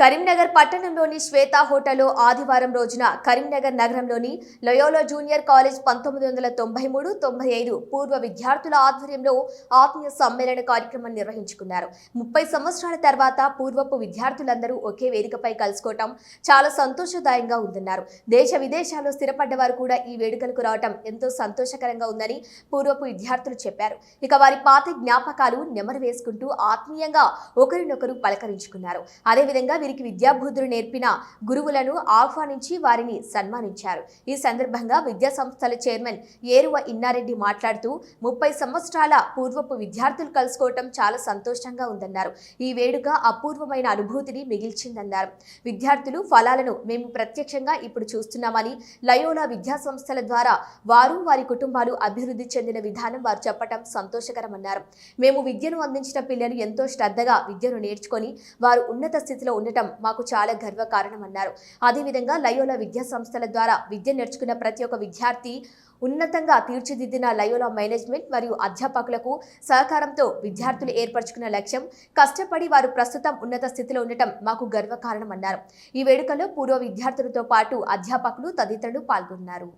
కరీంనగర్ పట్టణంలోని శ్వేత హోటల్లో ఆదివారం రోజున కరీంనగర్ నగరంలోని లయోలా జూనియర్ కాలేజ్ 1993-95 పూర్వ విద్యార్థుల ఆధ్వర్యంలో ఆత్మీయ సమ్మేళన కార్యక్రమం నిర్వహించుకున్నారు. 30 సంవత్సరాల తర్వాత పూర్వపు విద్యార్థులందరూ ఒకే వేదికపై కలుసుకోవటం చాలా సంతోషదాయంగా ఉందన్నారు. దేశ విదేశాల్లో స్థిరపడ్డవారు కూడా ఈ వేడుకలకు రావటం ఎంతో సంతోషకరంగా ఉందని పూర్వపు విద్యార్థులు చెప్పారు. ఇక వారి పాత జ్ఞాపకాలు నెమరు వేసుకుంటూ ఆత్మీయంగా ఒకరినొకరు పలకరించుకున్నారు. అదేవిధంగా వీరికి విద్యాబుద్ధులు నేర్పిన గురువులను ఆహ్వానించి వారిని సన్మానించారు. ఈ సందర్భంగా విద్యా సంస్థల చైర్మన్ ఏరువ ఇన్నారెడ్డి మాట్లాడుతూ 30 సంవత్సరాల పూర్వపు విద్యార్థులు కలుసుకోవటం చాలా సంతోషంగా ఉందన్నారు. ఈ వేడుక అపూర్వమైన అనుభూతిని మిగిల్చిందన్నారు. విద్యార్థులు ఫలాలను మేము ప్రత్యక్షంగా ఇప్పుడు చూస్తున్నామని, లయోలా విద్యా సంస్థల ద్వారా వారు వారి కుటుంబాలు అభివృద్ధి చెందిన విధానం వారు చెప్పటం సంతోషకరమన్నారు. మేము విద్యను అందించిన పిల్లలు ఎంతో శ్రద్ధగా విద్యను నేర్చుకొని వారు ఉన్నత స్థితిలో ఉండటం మాకు చాలా గర్వకారణమన్నారు. అదేవిధంగా లయోలా విద్యా సంస్థల ద్వారా విద్య నేర్చుకున్న ప్రతి ఒక్క విద్యార్థి ఉన్నతంగా తీర్చిదిద్దిన లయోలా మేనేజ్మెంట్ మరియు అధ్యాపకులకు సహకారంతో విద్యార్థులు ఏర్పరచుకున్న లక్ష్యం కష్టపడి వారు ప్రస్తుతం ఉన్నత స్థితిలో ఉండటం మాకు గర్వకారణమన్నారు. ఈ వేడుకలో పూర్వ విద్యార్థులతో పాటు అధ్యాపకులు తదితరులు పాల్గొన్నారు.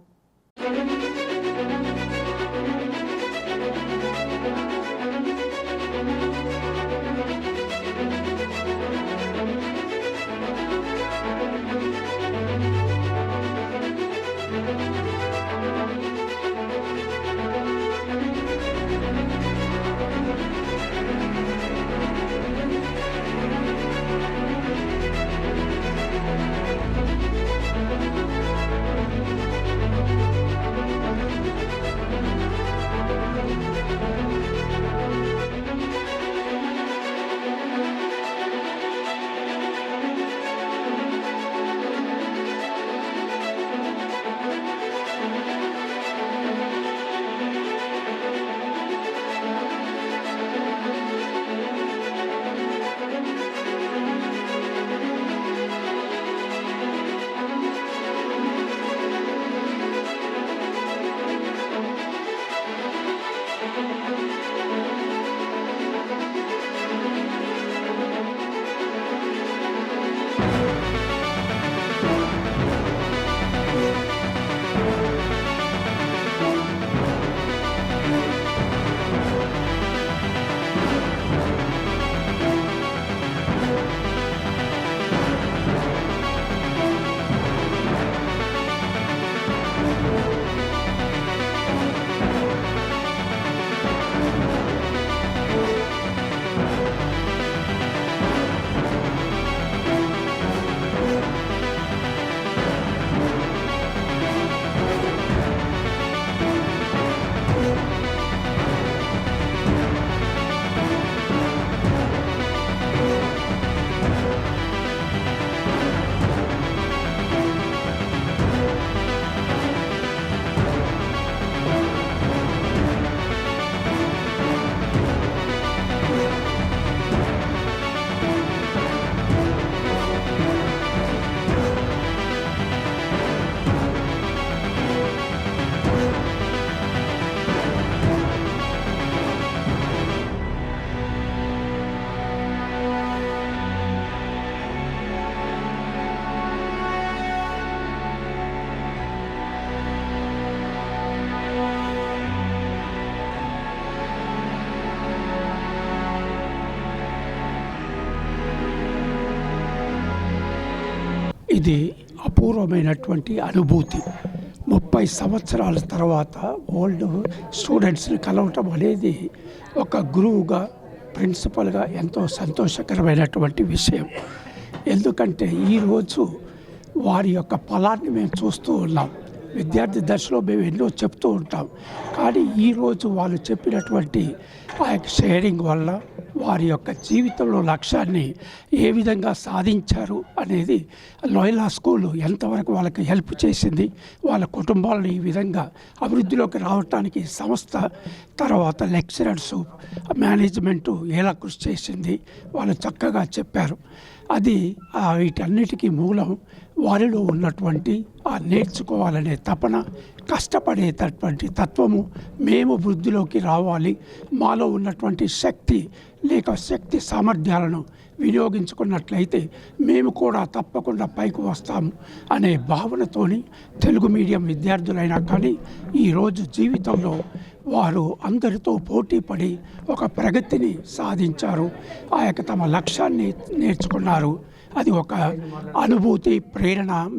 ఇది అపూర్వమైనటువంటి అనుభూతి. 30 సంవత్సరాల తర్వాత ఓల్డ్ స్టూడెంట్స్ని కలవటం అనేది ఒక గురువుగా, ప్రిన్సిపల్గా ఎంతో సంతోషకరమైనటువంటి విషయం. ఎందుకంటే ఈరోజు వారి యొక్క ఫలాన్ని మేము చూస్తూ ఉన్నాం. విద్యార్థి దశలో మేము ఎన్నో చెప్తూ ఉంటాం, కానీ ఈరోజు వాళ్ళు చెప్పినటువంటి ఆ యొక్క షేరింగ్ వల్ల వారి యొక్క జీవితంలో లక్ష్యాన్ని ఏ విధంగా సాధించారు అనేది లోయలా స్కూల్ ఎంతవరకు వాళ్ళకి హెల్ప్ చేసింది, వాళ్ళ కుటుంబాలను ఈ విధంగా అభివృద్ధిలోకి రావటానికి సంస్థ, తర్వాత లెక్చరర్స్, మేనేజ్మెంటు ఎలా కృషి చేసింది వాళ్ళు చక్కగా చెప్పారు. అది వీటన్నిటికీ మూలం వారిలో ఉన్నటువంటి ఆ నేర్చుకోవాలనే తపన, కష్టపడేటటువంటి తత్వము మేము వృద్ధిలోకి రావాలి, మాలో ఉన్నటువంటి శక్తి లేక శక్తి సామర్థ్యాలను వినియోగించుకున్నట్లయితే మేము కూడా తప్పకుండా పైకి వస్తాము అనే భావనతోని తెలుగు మీడియం విద్యార్థులైనా కానీ ఈరోజు జీవితంలో వారు అందరితో పోటీపడి ఒక ప్రగతిని సాధించారు. ఆ యొక్క తమ లక్ష్యాన్ని నేర్చుకున్నారు. అది ఒక అనుభూతి, ప్రేరణ.